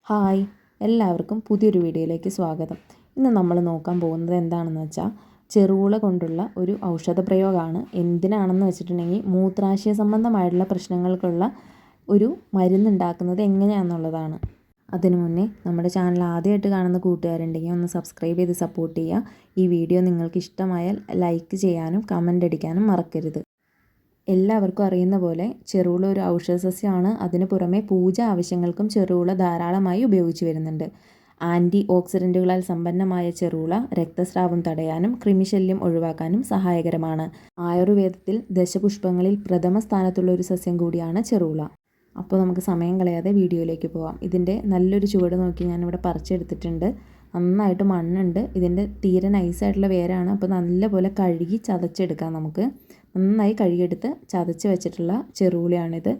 Hi, എല്ലാവർക്കും പുതിയൊരു വീഡിയോയിലേക്ക് സ്വാഗതം. ഇന്ന് നമ്മൾ നോക്കാൻ പോകുന്നത് എന്താണെന്ന് വെച്ചാൽ ചെറുപുള കൊണ്ടുള്ള ഒരു ഔഷധ പ്രയോഗമാണ്. എന്തിനാണെന്ന് വെച്ചിട്ടുണ്ടെങ്കിൽ മൂത്രാശയ സംബന്ധമായിട്ടുള്ള പ്രശ്നങ്ങൾക്കുള്ള ഒരു മരുന്നുണ്ടാക്കുന്നത് എങ്ങനെയാണെന്നുള്ളതാണ്. അതിനു മുന്നേ നമ്മുടെ ചാനൽ ആദ്യമായിട്ട് കാണുന്ന കൂട്ടുകാരുണ്ടെങ്കിൽ ഒന്ന് സബ്സ്ക്രൈബ് ചെയ്ത് സപ്പോർട്ട് ചെയ്യുക. ഈ വീഡിയോ നിങ്ങൾക്ക് ഇഷ്ടമായാൽ ലൈക്ക് ചെയ്യാനും കമൻ്റ് അടിക്കാനും മറക്കരുത്. എല്ലാവർക്കും അറിയുന്ന പോലെ ചെറുപുള ഒരു ഔഷധ സസ്യമാണ്. അതിന് പുറമെ പൂജ ആവശ്യങ്ങൾക്കും ചെറുപുള ധാരാളമായി ഉപയോഗിച്ചു വരുന്നുണ്ട്. ആൻറ്റി ഓക്സിഡൻറ്റുകളാൽ സമ്പന്നമായ ചെറുപുള രക്തസ്രാവം തടയാനും കൃമിശല്യം ഒഴിവാക്കാനും സഹായകരമാണ്. ആയുർവേദത്തിൽ ദശപുഷ്പങ്ങളിൽ പ്രഥമ സ്ഥാനത്തുള്ള ഒരു സസ്യം കൂടിയാണ് ചെറുപുള. അപ്പോൾ നമുക്ക് സമയം കളയാതെ വീഡിയോയിലേക്ക് പോകാം. ഇതിൻ്റെ നല്ലൊരു ചുവട് നോക്കി ഞാനിവിടെ പറിച്ചെടുത്തിട്ടുണ്ട്. നന്നായിട്ട് മണ്ണുണ്ട്. ഇതിൻ്റെ തീരെ നൈസായിട്ടുള്ള വേരാണ്. അപ്പോൾ നല്ലപോലെ കഴുകി ചതച്ചെടുക്കാം. നമുക്ക് നന്നായി കഴുകിയെടുത്ത് ചതച്ച് വെച്ചിട്ടുള്ള ചെറുപുളിയാണിത്.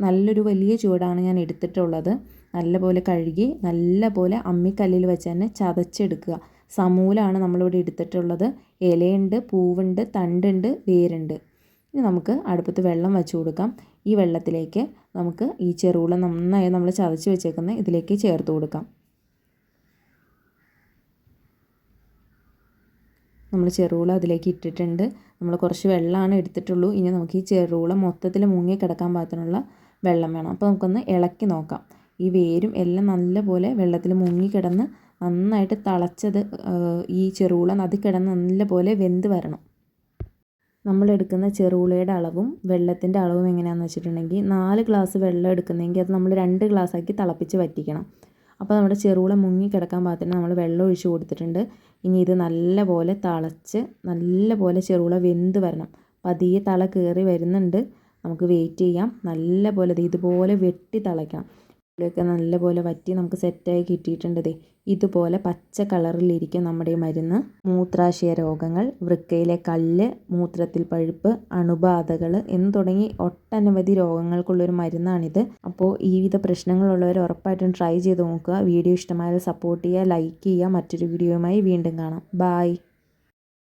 നല്ലൊരു വലിയ ചുവടാണ് ഞാൻ എടുത്തിട്ടുള്ളത്. നല്ലപോലെ കഴുകി നല്ലപോലെ അമ്മിക്കല്ലിൽ വെച്ച് തന്നെ ചതച്ചെടുക്കുക. സമൂലമാണ് നമ്മളിവിടെ എടുത്തിട്ടുള്ളത്. ഇലയുണ്ട്, പൂവുണ്ട്, തണ്ടുണ്ട്, വേരുണ്ട്. ഇനി നമുക്ക് അടുപ്പത്ത് വെള്ളം വെച്ച് കൊടുക്കാം. ഈ വെള്ളത്തിലേക്ക് നമുക്ക് ഈ ചെറുപുള നന്നായി നമ്മൾ ചതച്ച് വെച്ചേക്കുന്ന ഇതിലേക്ക് ചേർത്ത് കൊടുക്കാം. നമ്മൾ ചെറുപുള അതിലേക്ക് ഇട്ടിട്ടുണ്ട്. നമ്മൾ കുറച്ച് വെള്ളമാണ് എടുത്തിട്ടുള്ളൂ. ഇനി നമുക്ക് ഈ ചെറുപുള മൊത്തത്തിൽ മുങ്ങി കിടക്കാൻ പാകത്തിനുള്ള വെള്ളം വേണം. അപ്പോൾ നമുക്കൊന്ന് ഇളക്കി നോക്കാം. ഈ വേരും എല്ലാം നല്ലപോലെ വെള്ളത്തിൽ മുങ്ങിക്കിടന്ന് നന്നായിട്ട് തിളച്ചത് ഈ ചെറുപുള അതിൽ കിടന്ന് നല്ലപോലെ വെന്ത് വരണം. നമ്മളെടുക്കുന്ന ചെറുപുളയുടെ അളവും വെള്ളത്തിൻ്റെ അളവും എങ്ങനെയാണെന്ന് വെച്ചിട്ടുണ്ടെങ്കിൽ 4 ഗ്ലാസ് വെള്ളം എടുക്കുന്നതെങ്കിൽ അത് നമ്മൾ 2 ഗ്ലാസ്സാക്കി തിളപ്പിച്ച് വറ്റിക്കണം. അപ്പോൾ നമ്മുടെ ചെറുപുള മുങ്ങി കിടക്കാൻ പാകത്തിന് നമ്മൾ വെള്ളം ഒഴിച്ച് കൊടുത്തിട്ടുണ്ട്. ഇനി ഇത് നല്ലപോലെ തിളച്ച് നല്ലപോലെ ചെറുപുള വെന്ത് വരണം. പതിയെ തള കയറി വരുന്നുണ്ട്. നമുക്ക് വെയിറ്റ് ചെയ്യാം. നല്ലപോലെ ഇതുപോലെ വെട്ടി തിളയ്ക്കണം. ഇതിലൊക്കെ നല്ലപോലെ വറ്റി നമുക്ക് സെറ്റായി കിട്ടിയിട്ടുണ്ട്. ഇതുപോലെ പച്ച കളറിലിരിക്കും നമ്മുടെ ഈ മരുന്ന്. മൂത്രാശയ രോഗങ്ങൾ, വൃക്കയിലെ കല്ല്, മൂത്രത്തിൽ പഴുപ്പ്, അണുബാധകൾ എന്ന് തുടങ്ങി ഒട്ടനവധി രോഗങ്ങൾക്കുള്ളൊരു മരുന്നാണിത്. അപ്പോൾ ഈ വിധ പ്രശ്നങ്ങളുള്ളവർ ഉറപ്പായിട്ടും ട്രൈ ചെയ്ത് നോക്കുക. വീഡിയോ ഇഷ്ടമായാൽ സപ്പോർട്ട് ചെയ്യുക, ലൈക്ക് ചെയ്യുക. മറ്റൊരു വീഡിയോയുമായി വീണ്ടും കാണാം. ബായ്.